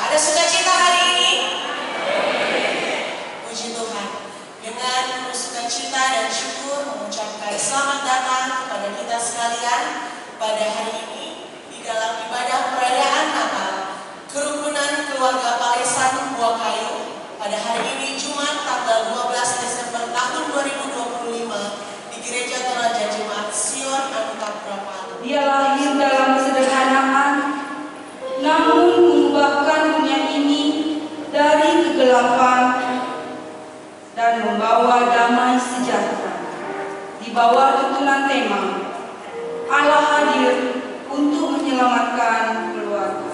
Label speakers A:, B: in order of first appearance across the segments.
A: Ada sukacita hari ini? Puji Tuhan. Dengan penuh sukacita dan syukur mengucapkan selamat datang kepada kita sekalian pada hari ini di dalam ibadah perayaan Natal Kerukunan Keluarga Palesan Buah Kayu pada hari ini Jumat tanggal 12 Desember tahun 2025 di Gereja Toraja Jemaat Sion Anugerah Palu.
B: Dia lahir dalam kesederhanaan, namun mengubahkan dunia ini dari kegelapan dan membawa damai sejahtera. Di bawah tuntunan tema Allah hadir untuk menyelamatkan keluarga.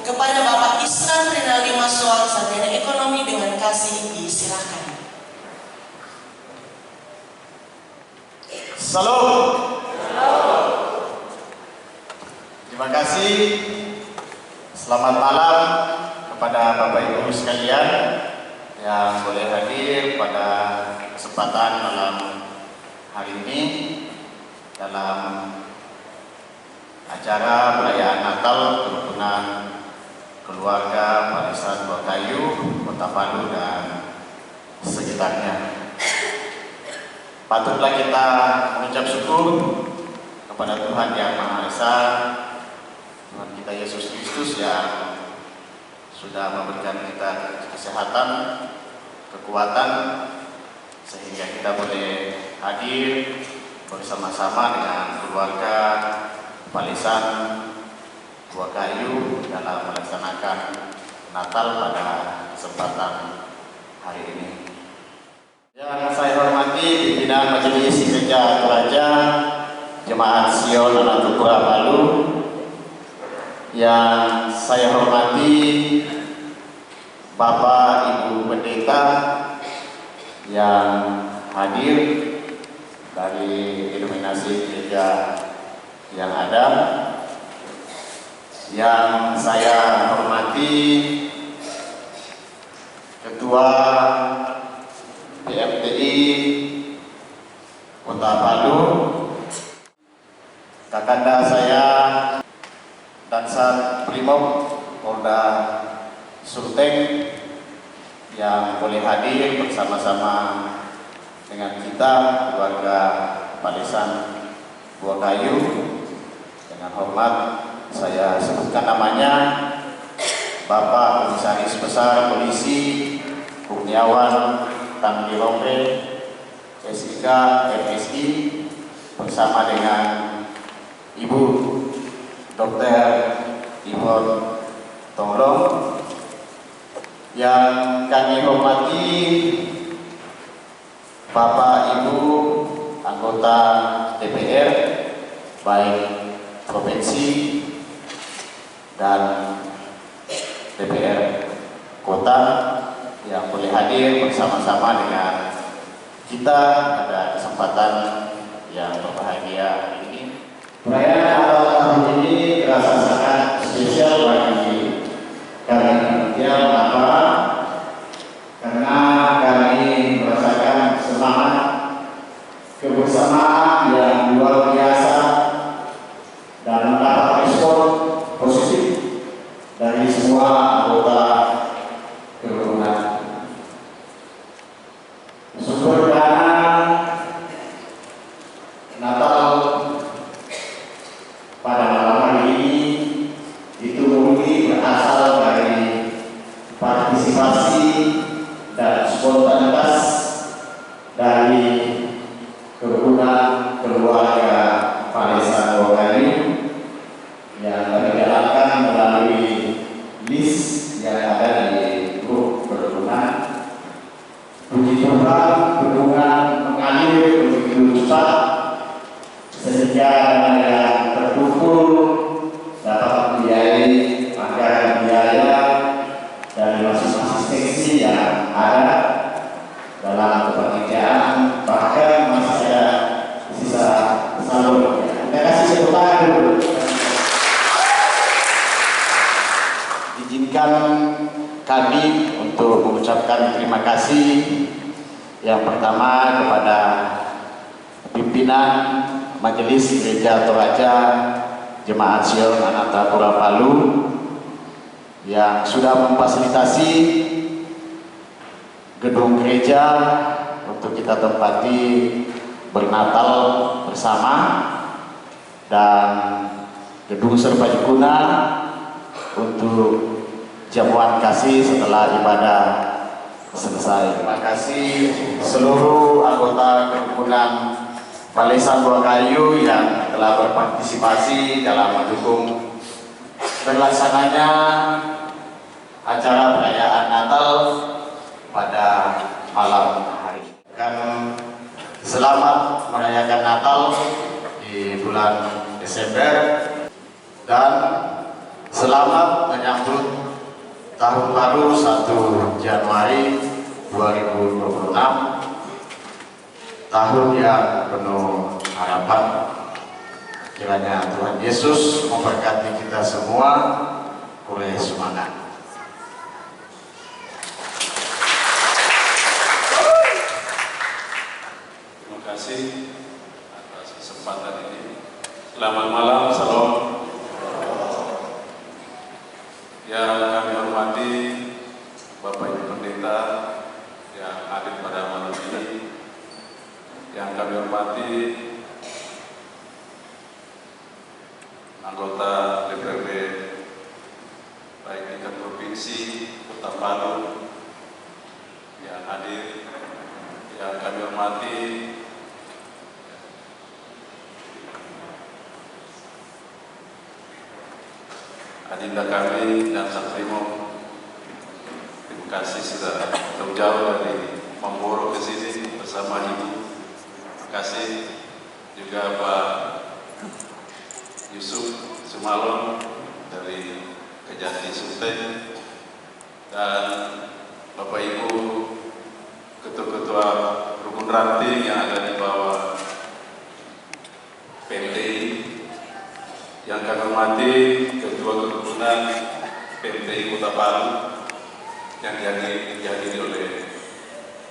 A: Kepada Bapak Isran Rinaldi Maswal, Sarjana Ekonomi dengan kasih disilakan.
C: Salam. Terima kasih. Selamat malam kepada Bapak Ibu sekalian yang boleh hadir pada kesempatan malam hari ini dalam acara perayaan Natal Kerukunan Keluarga Palesan Buah Kayu, Kota Palu dan sekitarnya. Patutlah kita mengucap syukur kepada Tuhan Yang Maha Esa, Tuhan kita Yesus Kristus yang sudah memberikan kita kesehatan, kekuatan, sehingga kita boleh hadir bersama-sama dengan keluarga Palesan Buah Kayu dalam melaksanakan Natal pada kesempatan hari ini. Yang saya hormati pimpinan Majelis Gereja Toraja Jemaat Sion Anugerah Palu, yang saya hormati Bapak Ibu Pendeta yang hadir dari denominasi gereja yang ada, yang saya hormati Ketua PMTI Kota Palu, kakanda saya Dansat Primob Polda Sulteng yang boleh hadir bersama-sama dengan kita keluarga Palesan Buah Kayu. Dengan hormat saya sebutkan namanya Bapak Komisaris Besar Polisi Kurniawan Tanggirope SIK MSI bersama dengan Ibu Dr. Ivon Tonglong, yang kami hormati Bapak Ibu anggota DPR baik provinsi dan DPR kota yang boleh hadir bersama-sama dengan kita pada kesempatan yang berbahagia ini. Perayaan Natal tahun ini terasa sangat spesial bagi kami. Ya, mengapa? Karena kami merasakan semangat kebersamaan yang luar biasa dan mendapat respon positif dari semua anggota kerukunan. Sumber dana Natal pada malam hari ini itu murni berasal dari partisipasi dan spontanitas sehingga dana yang terkumpul dapat membiayai anggaran biaya dari masing-masing seksi yang ada dalam kepanitiaan, bahkan masih ada sisa salur. Kita kasih tepuk tangan dulu. Izinkan kami untuk mengucapkan terima kasih yang pertama kepada pimpinan Majelis Gereja Toraja Jemaat Sion Anantapura Palu yang sudah memfasilitasi gedung gereja untuk kita tempati bernatal bersama, dan gedung serbaguna untuk jamuan kasih setelah ibadah selesai. Terima kasih seluruh anggota kerukunan Palesan Buakayu yang telah berpartisipasi dalam mendukung terlaksananya acara perayaan Natal pada malam hari. Dan selamat merayakan Natal di bulan Desember, dan selamat menyambut Tahun Baru 1 Januari 2026, tahun yang penuh harapan. Kiranya Tuhan Yesus memberkati kita semua oleh semangat.
D: Terima kasih atas kesempatan ini. Selamat malam, salam. Yang kami hormati Bapak Ibu Pendeta yang hadir pada malam ini, yang kami hormati anggota DPRD baik tingkat provinsi, Kota Palu yang hadir, yang kami hormati adinda kami dan Santrimo. Terima kasih sudah jauh dari Mamboro ke sini bersama Ibu. Terima kasih juga Pak Yusuf Sumalon dari Kejati Sultan, dan Bapak Ibu ketua-ketua rukun ranting yang ada di bawah PMTI, yang kami hormati ketua kerukunan PMTI Kota Palu yang dihadiri oleh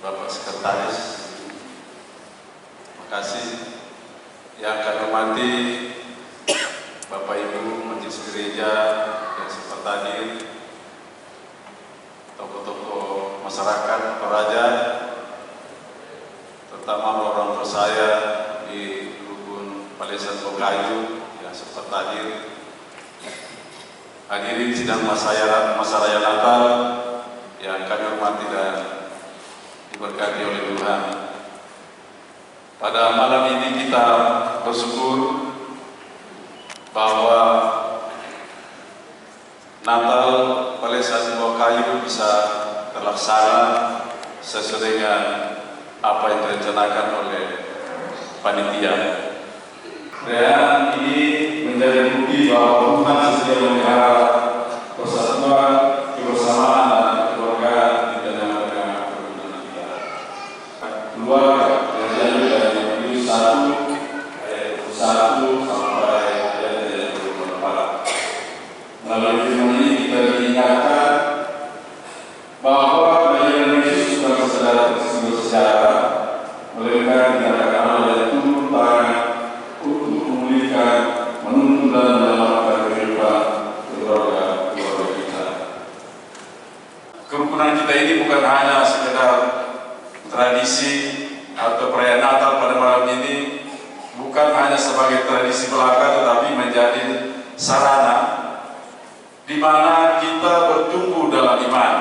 D: Bapak Sekretaris. Terima kasih. Yang kami hormati Bapak Ibu Majelis Gereja yang sempat hadir, tokoh-tokoh masyarakat Toraja, terutama orang tua saya di rukun Palesan Buakayu yang sempat hadir. Hadirin sidang masa raya Natal yang kami hormati dan diberkati oleh Tuhan. Pada malam ini kita bersyukur bahwa Natal Palesan Buakayu bisa terlaksana sesuai dengan apa yang direncanakan oleh panitia. Dan ini menjadi bukti bahwa Tuhan sedia memelihara persatuan, kebersamaan, dan keluarga di tengah-tengah kerukunan kita. Keluarga yang diambil dari Matius 1 ayat 1 sampai ayat 24. Melalui firman ini kita diingatkan bahwa bagian Yesus bukan sejarah, melainkan dikatakan oleh turun tangan untuk memulihkan, menuntun dan menyelamatkan kehidupan keluarga kita. Kerukunan kita ini bukan hanya sekedar tradisi atau perayaan Natal pada malam ini, bukan hanya sebagai tradisi belaka, tetapi menjadi sarana di mana kita bertumbuh dalam iman,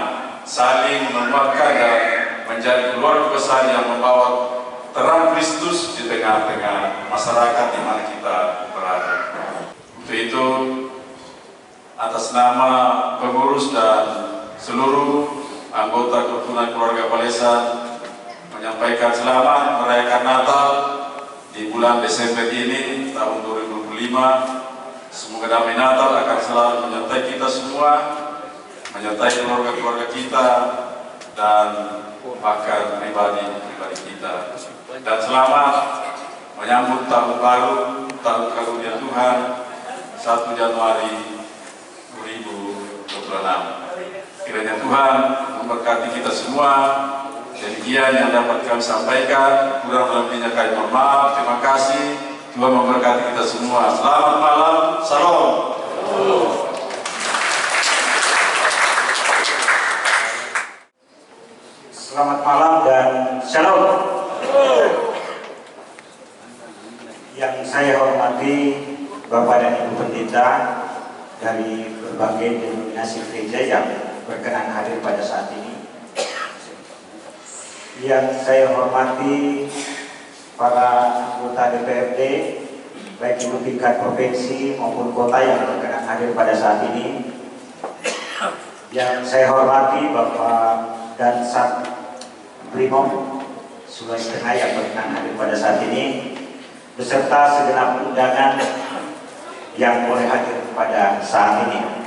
D: saling menguatkan dan menjadi keluarga besar yang membawa terang Kristus di tengah-tengah masyarakat di mana kita berada. Untuk itu, atas nama pengurus dan seluruh anggota kerukunan keluarga Palesan menyampaikan selamat merayakan Natal di bulan Desember ini tahun 2025. Semoga damai Natal akan selalu menyertai kita semua, menyertai keluarga-keluarga kita, dan bahkan pribadi kita. Dan selamat menyambut tahun baru, tahun karunia Tuhan, 1 Januari 2026. Kiranya Tuhan memberkati kita semua. Demikian yang dapat kami sampaikan. Kurang lebihnya kami mohon maaf. Terima kasih. Tuhan memberkati kita semua. Selamat malam. Salam.
E: Selamat malam dan shalom. Yang saya hormati Bapak dan Ibu Pendeta dari berbagai denominasi gereja yang berkenan hadir pada saat ini. Yang saya hormati para anggota DPRD, baik itu tingkat provinsi maupun kota yang berkenan hadir pada saat ini. Yang saya hormati Bapak dan Sat Brimob Sulawesi Tengah yang berkenan hadir pada saat ini, beserta segenap undangan yang boleh hadir pada saat ini.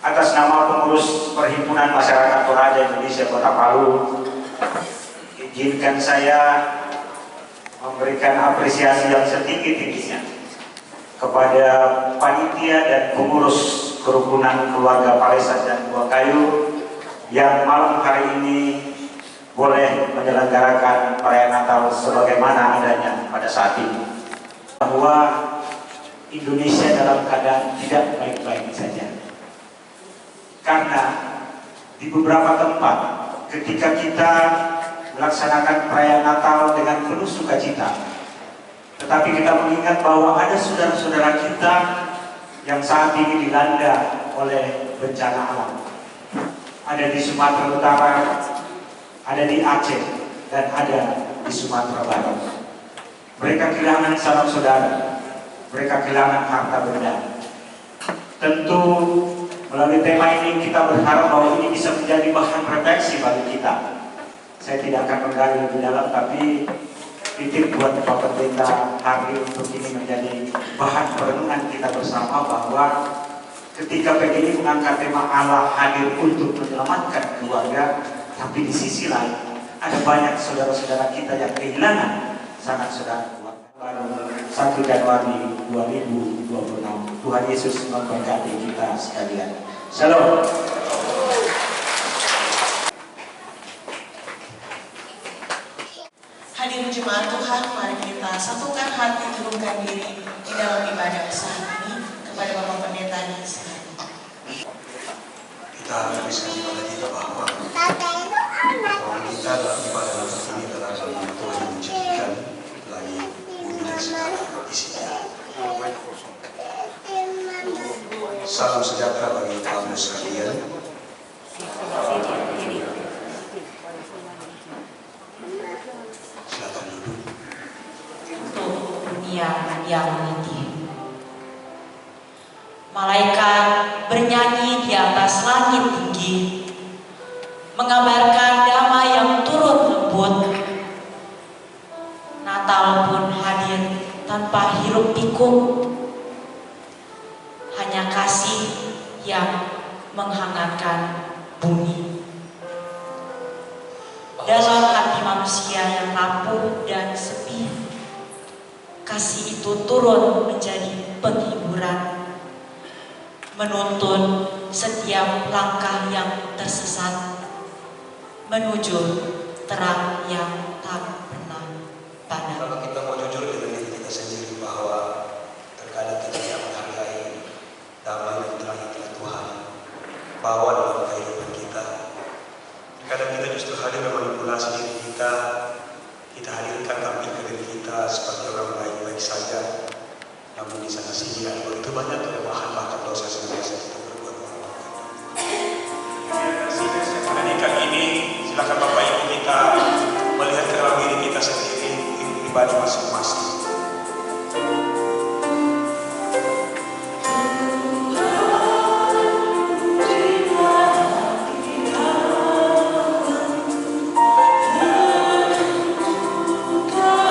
E: Atas nama pengurus Perhimpunan Masyarakat Toraja Indonesia Kota Palu, izinkan saya memberikan apresiasi yang setinggi-tingginya kepada panitia dan pengurus kerukunan keluarga Palesan dan Buah Kayu yang malam hari ini boleh menyelenggarakan perayaan Natal sebagaimana adanya pada saat ini. Bahwa Indonesia dalam keadaan tidak baik-baik saja. Karena di beberapa tempat ketika kita melaksanakan perayaan Natal dengan penuh sukacita, tetapi kita mengingat bahwa ada saudara-saudara kita yang saat ini dilanda oleh bencana alam. Ada di Sumatera Utara, ada di Aceh, dan ada di Sumatera Barat. Mereka kehilangan sanak saudara, mereka kehilangan harta benda. Tentu melalui tema ini kita berharap bahwa ini bisa menjadi bahan refleksi bagi kita. Saya tidak akan menggali lebih dalam, tapi titip buat Bapak Pendeta hari untuk ini menjadi bahan perenungan kita bersama bahwa ketika PGI mengangkat tema Allah hadir untuk menyelamatkan keluarga, tapi di sisi lain ada banyak saudara-saudara kita yang kehilangan sanak saudara baru 1 Januari 2026. Tuhan Yesus memberkati kita sekalian. Shalom.
A: Hadirin jemaat Tuhan, mari kita satukan hati, turunkan diri di dalam ibadah saat ini kepada Bapak Pendeta di sini.
F: Kita habiskan ibadah kita bahwa kita dalam ibadah ini adalah dalam Tuhan yang menciptakan lagi bumi dan segala isinya. Salam sejahtera bagi kamu sekalian. Silakan duduk.
G: Untuk dunia yang meniti, malaikat bernyanyi di atas langit tinggi, mengabarkan damai yang turun lembut. Natal pun hadir tanpa hiruk pikuk, hanya kasih yang menghangatkan bumi. Dalam hati manusia yang rapuh dan sepi, kasih itu turun menjadi penghiburan, menuntun setiap langkah yang tersesat menuju terang yang tak pernah padam.
F: Kalau kita mau jujur dengan diri kita sendiri bahwa terkadang kita tidak menghargai damai dan terang yang telah Tuhan bawa dalam kehidupan kita. Kadang kita justru hadir memanipulasi diri kita hadirkan tampil ke diri kita seperti orang baik-baik saja, namun di sana sini ada begitu banyak kelemahan bahkan dosa senantiasa kita berbuat. Pada ini silakan Bapak Ibu kita melihat ke dalam diri kita sendiri, pribadi masing-masing.
G: Tuhan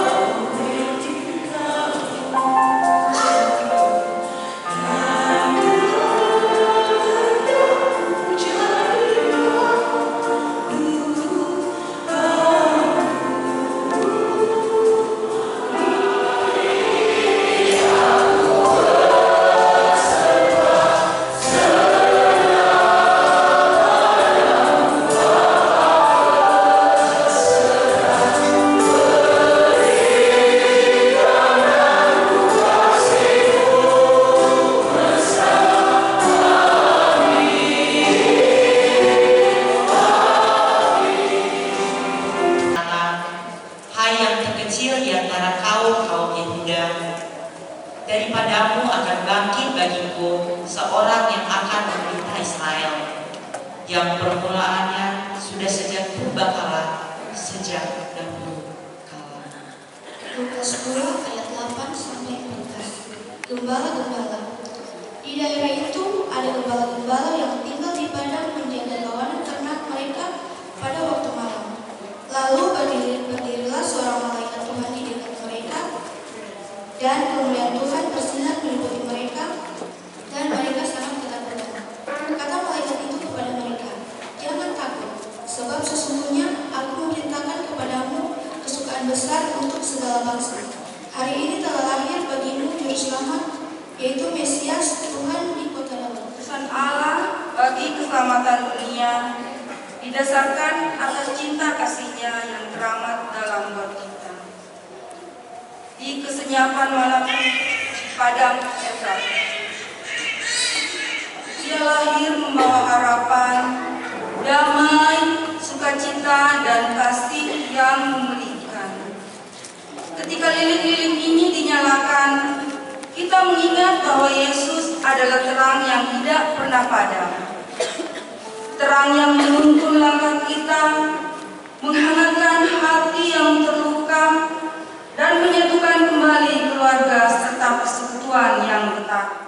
G: yang permulaannya sudah sejak purbakala, sejak dahulu kala.
H: Lukas 2 ayat 8 sampai 14. Gembala-gembala. Di daerah itu ada gembala-gembala yang tinggal di padang menjaga kawanan ternak mereka pada waktu malam. Lalu berdirilah seorang malaikat Tuhan di dekat mereka, dan kemuliaan Tuhan bersinar meliputi mereka, dan mereka sangat ketakutan. Kata malaikat itu kepada mereka, "Jangan takut, sebab sesungguhnya aku memerintahkan kepadamu kesukaan besar untuk segala bangsa. Hari ini telah lahir bagimu juru selamat, yaitu Mesias Tuhan di kota Daud."
B: Pesan Allah bagi keselamatan dunia didasarkan atas cinta kasih-Nya yang teramat dalam buat kita. Di kesenyapan malam padang Efrat, Dia lahir membawa harapan, damai, sukacita, dan kasih yang memulihkan. Ketika lilin-lilin ini dinyalakan, kita mengingat bahwa Yesus adalah terang yang tidak pernah padam. Terang yang menuntun langkah kita, menghangatkan hati yang terluka, dan menyatukan kembali keluarga serta persekutuan yang retak.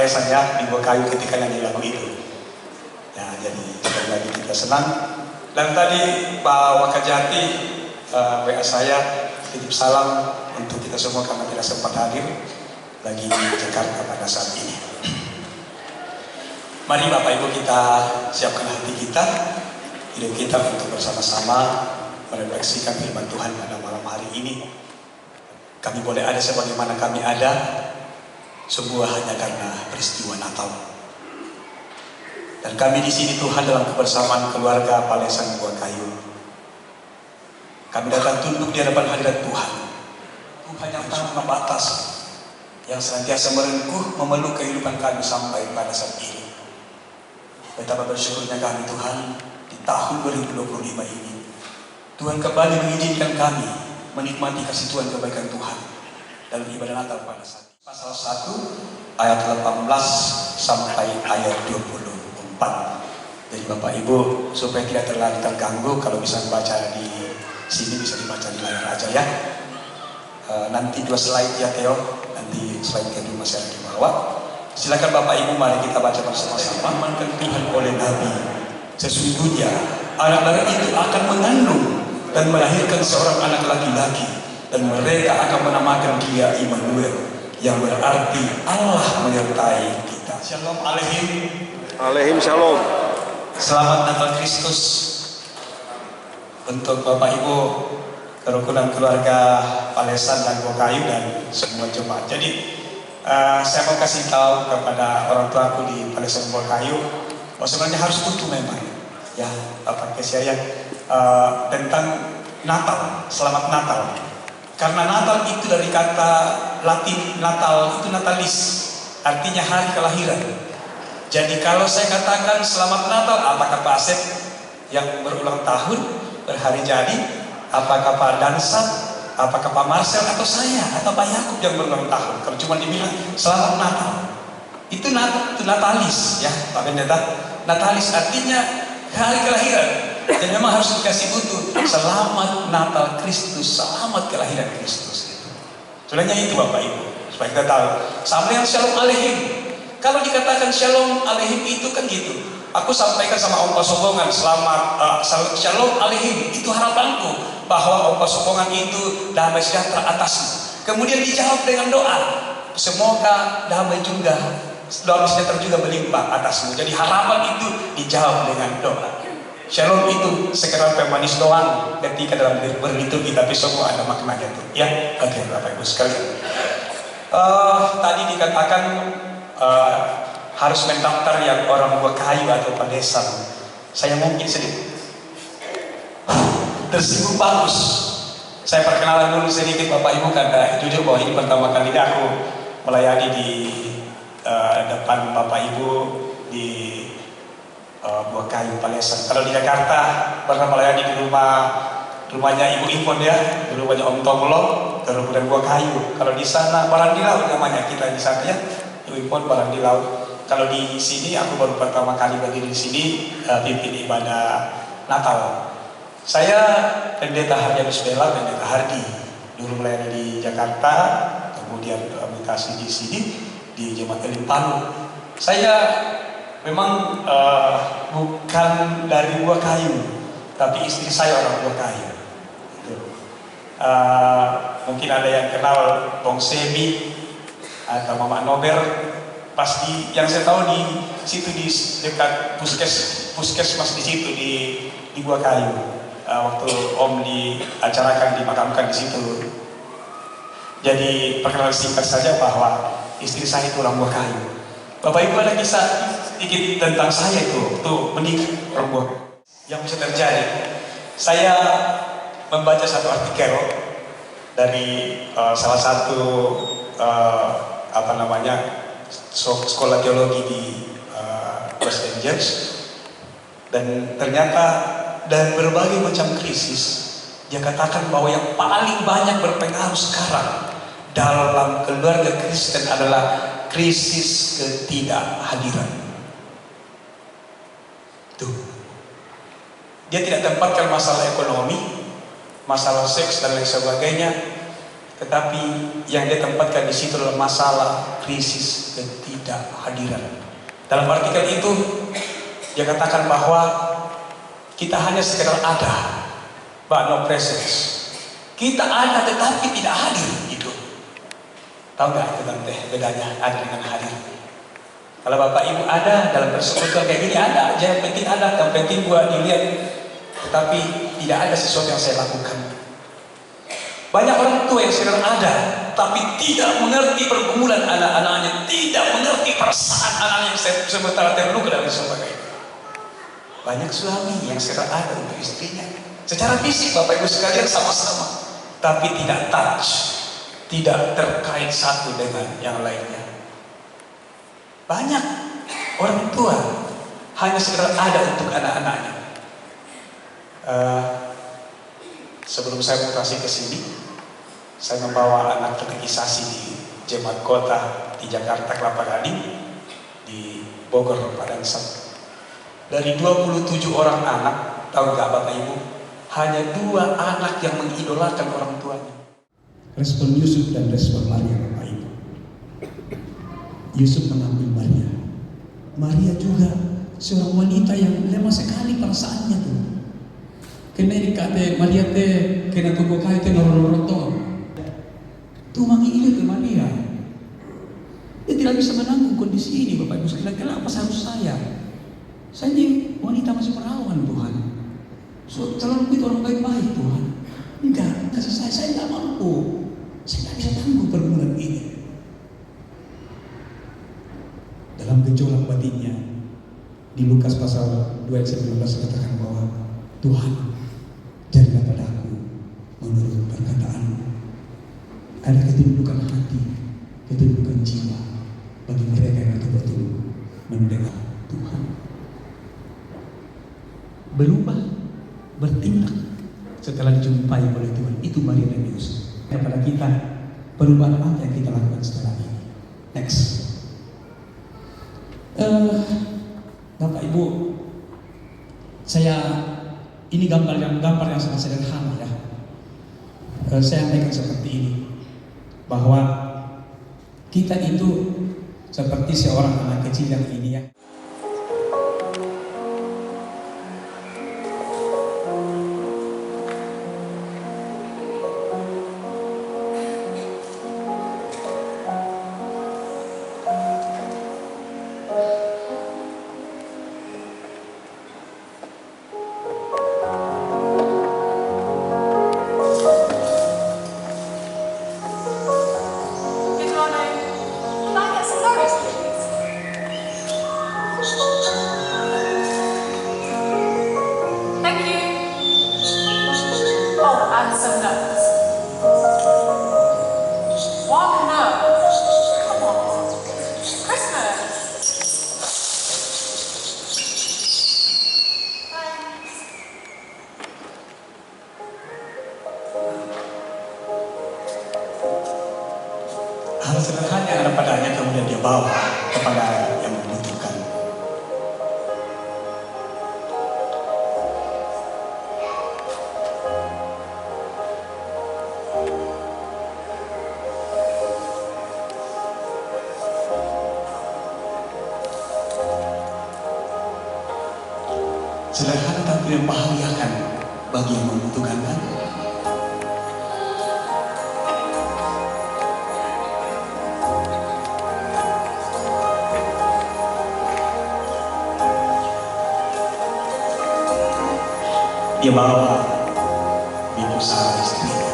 F: Palesan ya di Gua Kayu ketika nyanyi lagu itu. Ya, jadi sekali lagi kita senang. Dan tadi Pak Wakajati WA saya titip salam untuk kita semua karena tidak sempat hadir lagi di Jakarta pada saat ini. Mari Bapak Ibu kita siapkan hati kita, hidup kita untuk bersama-sama merefleksikan firman Tuhan pada malam hari ini. Kami boleh ada sebagaimana kami ada, semua hanya karena peristiwa Natal. Dan kami di sini Tuhan dalam kebersamaan keluarga Palesan Gua Kayu. Kami datang tunduk di hadapan hadirat Tuhan. Tuhan yang tanpa batas, yang senantiasa merengkuh memeluk kehidupan kami sampai pada saat ini. Betapa bersyukurnya kami Tuhan di tahun 2025 ini. Tuhan kembali mengizinkan kami menikmati kasih Tuhan, kebaikan Tuhan dalam ibadah Natal pada saat ini. Pasal 1 ayat 18 sampai ayat 24. Jadi Bapak Ibu supaya tidak terlalu terganggu, kalau bisa membaca di sini bisa dibaca di layar aja ya. Nanti 2 slide ya Theo, nanti slide kedua masih ada di bawah. Silakan Bapak Ibu, mari kita baca bersama-sama. Amankan Tuhan oleh Nabi, sesungguhnya anak darah itu akan mengandung dan melahirkan seorang anak laki-laki, dan mereka akan menamakan dia Immanuel, yang berarti Allah menyertai kita. Shalom Aleihim.
I: Aleihim shalom.
F: Selamat Natal Kristus untuk Bapak Ibu kerukunan keluarga Palesan dan Gua Kayu dan semua jemaat. Jadi saya mau kasih tahu kepada orang tuaku di Palesan Gua Kayu bahwa sebenarnya harus utuh memang ya Bapak Kesya tentang Natal, selamat Natal. Karena Natal itu dari kata Latin Natal itu natalis, artinya hari kelahiran. Jadi kalau saya katakan selamat Natal, apakah Pak Asep yang berulang tahun, berhari jadi, apakah Pak Dansat, apakah Pak Marcel, atau saya, atau Pak Yakub yang berulang tahun? Kalau cuma dibilang selamat Natal, itu natalis ya Pak Pendeta. Natalis artinya hari kelahiran. Dan memang harus dikasih utuh, selamat Natal Kristus, selamat kelahiran Kristus. Sebenarnya itu Bapak Ibu, supaya kita tahu. Sama yang Shalom Aleihim. Kalau dikatakan Shalom Aleihim itu kan gitu. Aku sampaikan sama Om Pasobongan selamat Shalom Aleihim, itu harapanku bahwa Om Pasobongan itu damai sejahtera atasmu. Kemudian dijawab dengan doa, semoga damai juga, damai sejahtera juga melimpah atasmu. Jadi harapan itu dijawab dengan doa. Shalom itu sekedar pemanis doang ketika dalam berliturgi, tapi semua ada maknanya tuh. Ya, oke Bapak Ibu sekalian. Tadi dikatakan harus mendaftar yang orang Gua Kayu atau Palesan. Saya mungkin sedikit tersinggung bagus. Saya perkenalan dulu sedikit Bapak Ibu, karena jujur bahwa ini pertama kalinya aku melayani di depan Bapak Ibu di Gua Kayu Palesan. Kalau di Jakarta pernah melayani di rumahnya Ibu Impon ya, di rumahnya Om Tomlo, kerukunan Gua Kayu. Kalau di sana Barang di Laut namanya kita di sana ya, Ibu Impon Barang di Laut. Kalau di sini aku baru pertama kali berdiri di sini pimpin ibadah Natal. Saya Pendeta Hardianus Bella, Pendeta Hardi, dulu melayani di Jakarta, kemudian mutasi di sini di Jemaat Elim Palu. Saya memang bukan dari Gua Kayu, tapi istri saya orang Gua Kayu. Mungkin ada yang kenal Bong Semi atau Mama Nober. Pasti yang saya tahu di situ di dekat puskesmas di situ di Gua Kayu. Waktu Om diacarakan dimakamkan di situ. Jadi perkenalan singkat saja bahwa istri saya itu orang Gua Kayu. Bapak Ibu ada kisah sedikit tentang saya itu menikah orang Gua Kayu. Yang bisa terjadi, saya membaca satu artikel dari salah satu sekolah teologi di Los Angeles, dan ternyata dari berbagai macam krisis dia katakan bahwa yang paling banyak berpengaruh sekarang dalam keluarga Kristen adalah krisis ketidakhadiran. Tuh, dia tidak tempatkan masalah ekonomi, masalah seks dan lain sebagainya, tetapi yang dia tempatkan di situ adalah masalah krisis ketidakhadiran.
J: ketidakhadiran. Dalam artikel itu dia katakan bahwa kita hanya sekedar ada, but no presence. Kita ada tetapi tidak hadir gitu. Tahu nggak itu tante bedanya ada dengan hadir? Kalau bapak ibu ada dalam persekutuan kayak gini ada aja, yang penting ada, yang penting gua dilihat, tetapi tidak ada sesuatu yang saya lakukan. Banyak orang tua yang sedang ada, tapi tidak mengerti pergumulan anak-anaknya, tidak mengerti perasaan anaknya yang sementara terluka dan sebagainya. Banyak suami yang sedang ada untuk istrinya, secara fisik bapak ibu sekalian sama-sama, tapi tidak touch, tidak terkait satu dengan yang lainnya. Banyak orang tua hanya sekedar ada untuk anak-anaknya. Sebelum saya mutasi ke sini, saya membawa anak katekisasi di Jemaat Kota di Jakarta Kelapa Gading, di Bogor Padang Sam. Dari 27 orang anak, tahu nggak bapak ibu, hanya 2 anak yang mengidolakan orang tuanya.
K: Respon Yusuf dan respon Maria bapak ibu. Yusuf mengambil Maria. Maria juga seorang wanita yang lemah sekali perasaannya tuh. Kena dikata Maria teh kena tubuh kaya teh nororoto. Tuh mengingat ke Maria. Dia tidak bisa menanggung kondisi ini bapak ibu sekalian. Kenapa harus saya? Saya ini wanita masih perawan Tuhan. So, calon itu orang baik-baik Tuhan. Enggak, kasih saya tidak mampu. Saya tidak bisa tanggung pergumulan ini. Dalam gejolak batinnya, di Lukas pasal 2 ayat 19 katakan bahwa Tuhan, jadilah padaku menurut perkataanmu. Ada ketundukan hati, ketundukan jiwa bagi mereka yang betul-betul mendengar Tuhan. Berubah, bertindak setelah dijumpai oleh Tuhan. Itu Maria dan Yusuf. Kepada kita, perubahan apa yang kita lakukan setelah ini? Next. Bapak Ibu, ini gambar yang sangat sederhana ya. Saya sampaikan seperti ini, bahwa kita itu seperti seorang anak kecil yang ini ya. Hal sederhana yang ada padanya kemudian dia bawa kepada yang membutuhkan. Sederhana tapi membahagiakan bagi yang membutuhkan kan? Dia bawa ibu sama istrinya.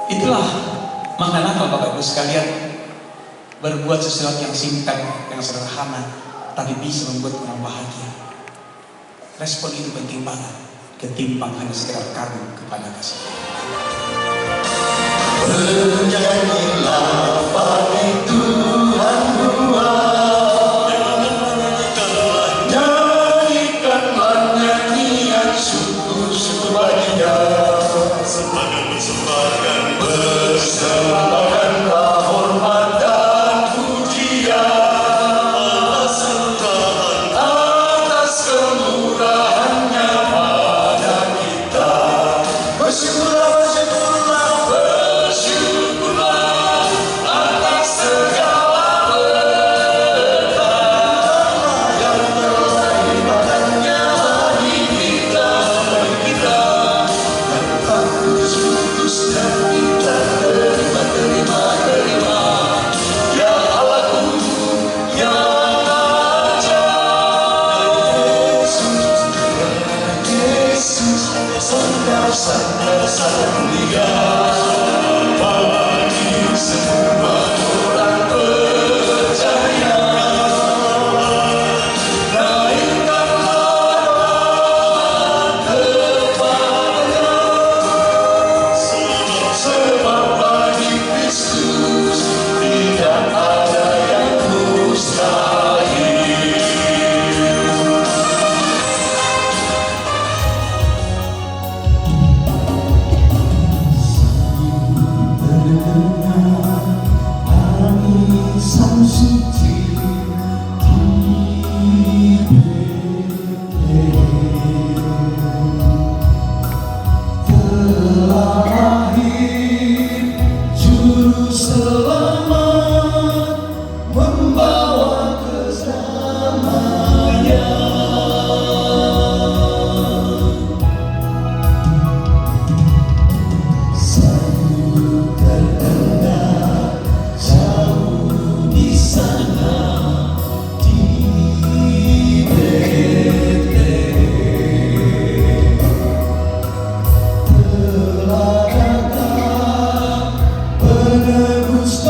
K: Itulah makna Natal Bapak Ibu sekalian, berbuat sesuatu yang singkat, yang sederhana, tapi bisa membuat orang bahagia. Respon itu penting banget, ketimbang hanya sekedar kagum kepada kasih.
L: Bernyanyilah bagi Tuhan Tuhan, nyanyikanlah nyanyian syukur baginya, persembahkan bersembahkanlah selamat membawa keselamatan. Satu terdengar jauh di sana di Betlehem, telah datang penebus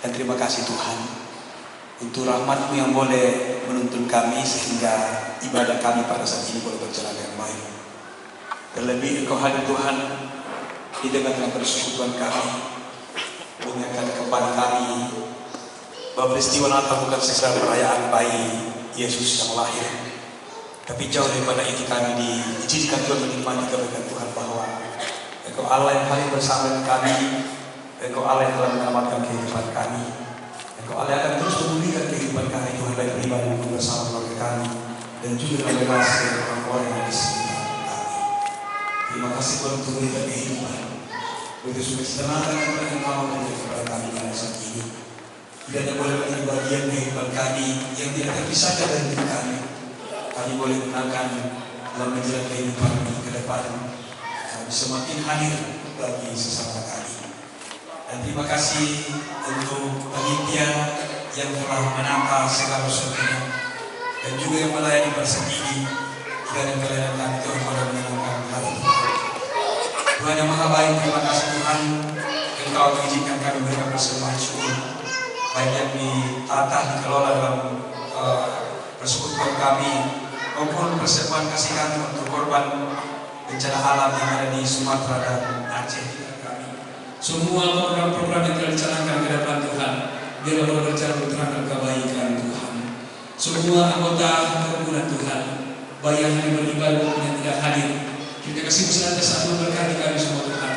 J: Dan terima kasih Tuhan untuk rahmat-Mu yang boleh menuntun kami sehingga ibadah kami pada saat ini boleh berjalan dengan baik. Terlebih Engkau hadir Tuhan di tengah-tengah persekutuan kami, mengingatkan kepada kami bahwa peristiwa Natal bukan sekedar perayaan bayi Yesus yang lahir, tapi jauh daripada itu kami diizinkan Tuhan menikmati kebaikan Tuhan bahwa Engkau Allah yang hadir bersama dengan kami, Engkau Allah yang telah menyelamatkan kehidupan kami, Engkau Allah yang akan terus memulihkan kehidupan kami Tuhan, baik pribadi maupun bersama keluarga kami dan juga dalam relasi dengan orang-orang yang di sekitar kami. Terima kasih Tuhan untuk memberikan kehidupan. Begitu sukacita yang Engkau memberikan kepada kami pada saat ini. Tidak hanya boleh menjadi bagian kehidupan kami yang tidak terpisahkan dari diri kami. Kami boleh gunakan dalam menjalani kehidupan ke depan. Kami semakin hadir bagi sesama kami. Dan terima kasih untuk panitia yang telah menata segala sesuatunya dan juga yang melayani bersendiri dan pelayanan kami Tuhan pada menyenangkan hati Tuhan yang maha baik. Terima kasih Tuhan Engkau mengizinkan kami memberikan persembahan syukur baik yang ditata dikelola dalam persekutuan kami maupun persembahan kasih kami untuk korban bencana alam yang ada di Sumatera dan Aceh.
K: Semua program-program yang telah dicanangkan ke depan Tuhan, biarlah boleh berjalan berterangkan kebaikan Tuhan. Semua anggota kerumunan Tuhan, baik yang hadir beribadah maupun yang tidak hadir, kita kasih senantiasa memberkati kami semua Tuhan,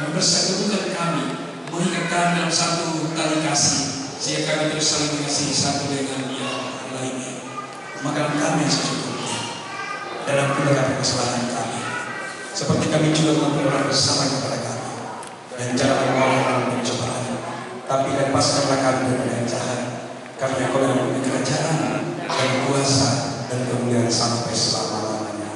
K: mempersatukan kami, mengikat kami dalam satu tali kasih, sehingga kami terus saling mengasihi satu dengan yang lainnya. Maka kami yang secukupnya dalam tindakan kesalahan kami, seperti kami juga memperoleh bersama kepada kami. Dan jangan mengalami pencobaan, tapi lepaskanlah kami dari jahat, karena Kau yang memiliki kerajaan dan kuasa dan kemuliaan sampai selama-lamanya.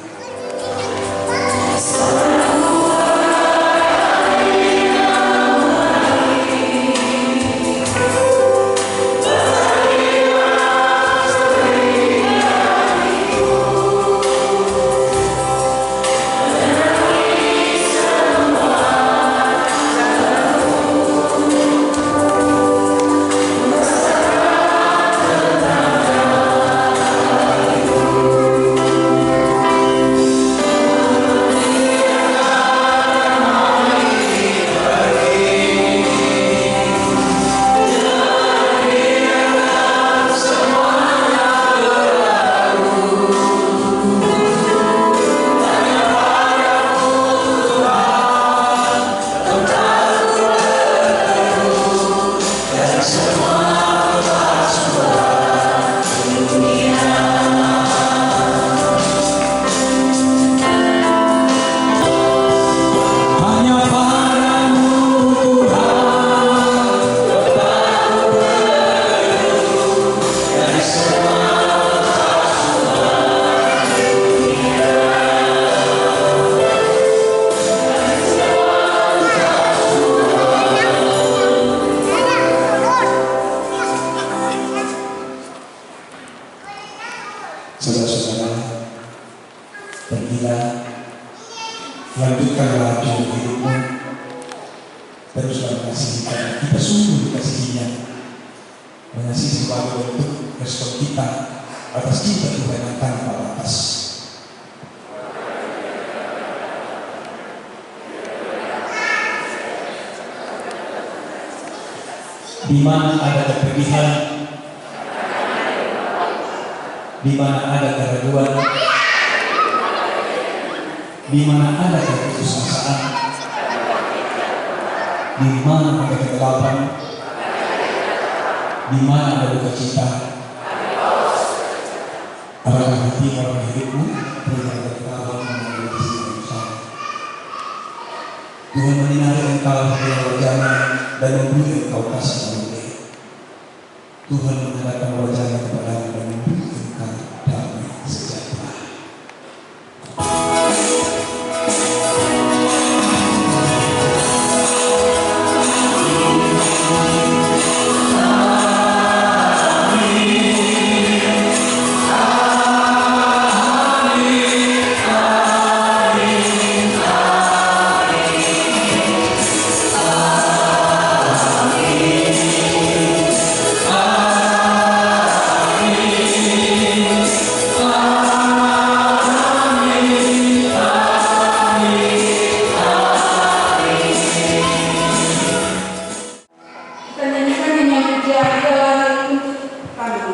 J: Saudara-saudara, pergilah, lanjutkanlah hidup hidupmu, teruslah mengasihi karena kita sungguh dikasihinya. Mengasihi sebagai bentuk respon kita atas cinta Tuhan yang tanpa batas. Di mana ada kepedihan, di mana ada keraguan, di mana ada keputusasaan, di mana ada kegelapan, di mana ada duka cita, arahkan hati orang hidupmu, berikan ketahuan mengenai bersama. Tuhan menyinari engkau dengan wajahnya dan memberi engkau kasih karunia. Tuhan menghadapkan wajahnya kepadamu dan memberi engkau damai sejahtera.
L: Amin.
B: Kita nyanyikan nyanyian pujian Ilahi untuk kami.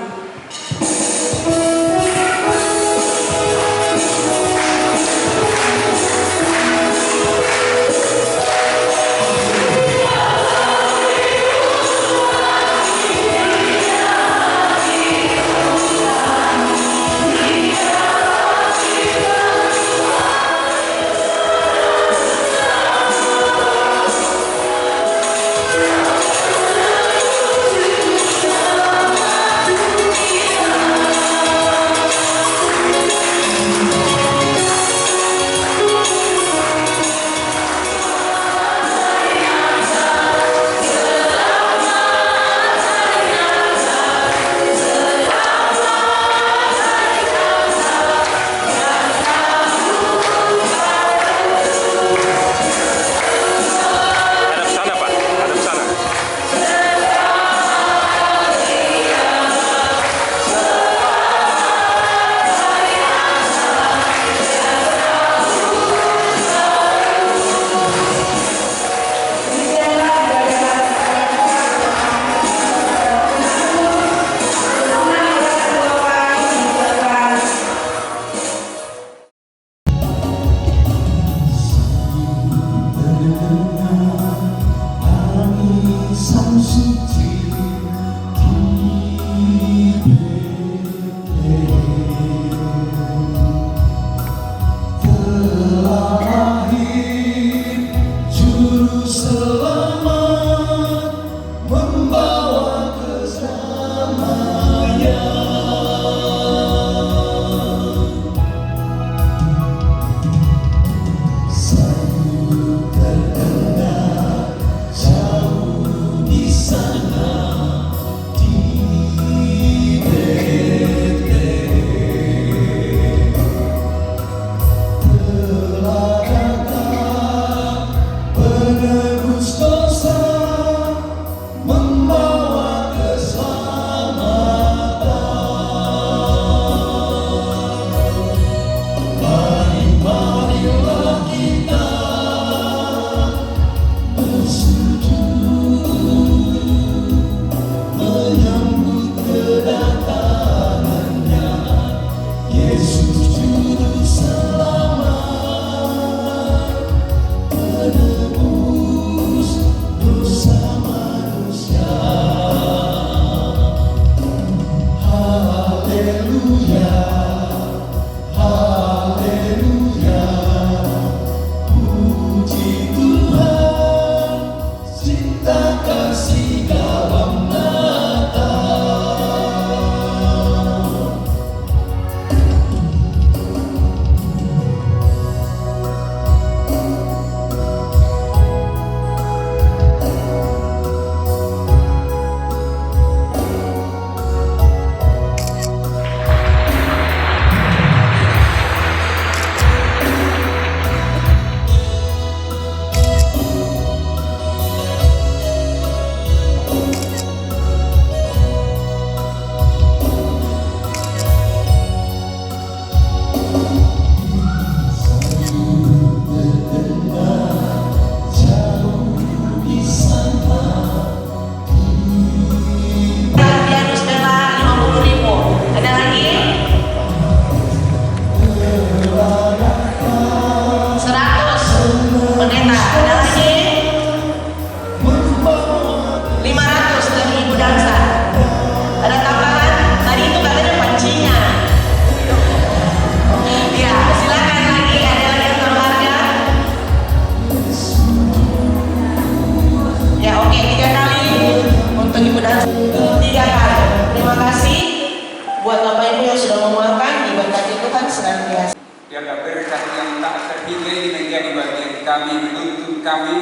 A: buat Bapak Ibu yang sudah memuatkan, diberkati Tuhan senantiasa.
M: Biarlah berkat yang tak terhingga ini menjadi bagian kami, menuntun kami,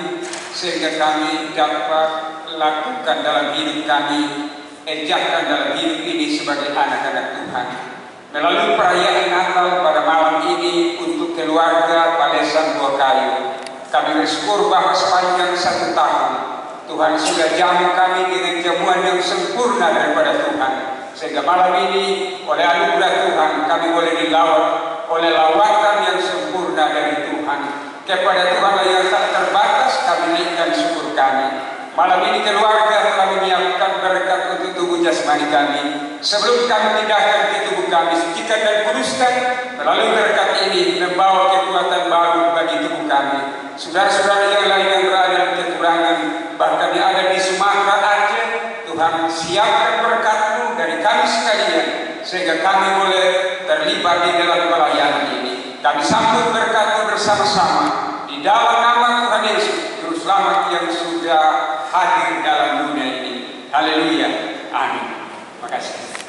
M: sehingga kami dapat lakukan dalam hidup kami, ejakan dalam hidup ini sebagai anak-anak Tuhan. Melalui perayaan Natal pada malam ini untuk keluarga Palesan Buah Kayu, kami bersyukur bahwa sepanjang 1 tahun Tuhan sudah jamu kami dengan jamuan yang sempurna daripada Tuhan, sehingga malam ini oleh anugerah Tuhan kami boleh dilawat oleh lawatan yang sempurna dari Tuhan. Kepada Tuhan yang tak terbatas kami naikkan syukur kami. Malam ini keluarga kami jasmani kami. Sebelum kami pindahkan ke tubuh kami, sucikan dan kuduskan melalui berkat ini, membawa kekuatan baru bagi tubuh kami. Saudara-saudara yang lain yang berada dalam kekurangan, bahkan yang ada di Sumatera, Aceh, Tuhan siapkan berkat-Mu dari kami sekalian, sehingga kami boleh terlibat di dalam pelayanan ini. Kami sambut berkat-Mu bersama-sama di dalam nama Tuhan Yesus, Juru Selamat yang sudah hadir dalam dunia ini. Haleluya. Amin. Terima kasih.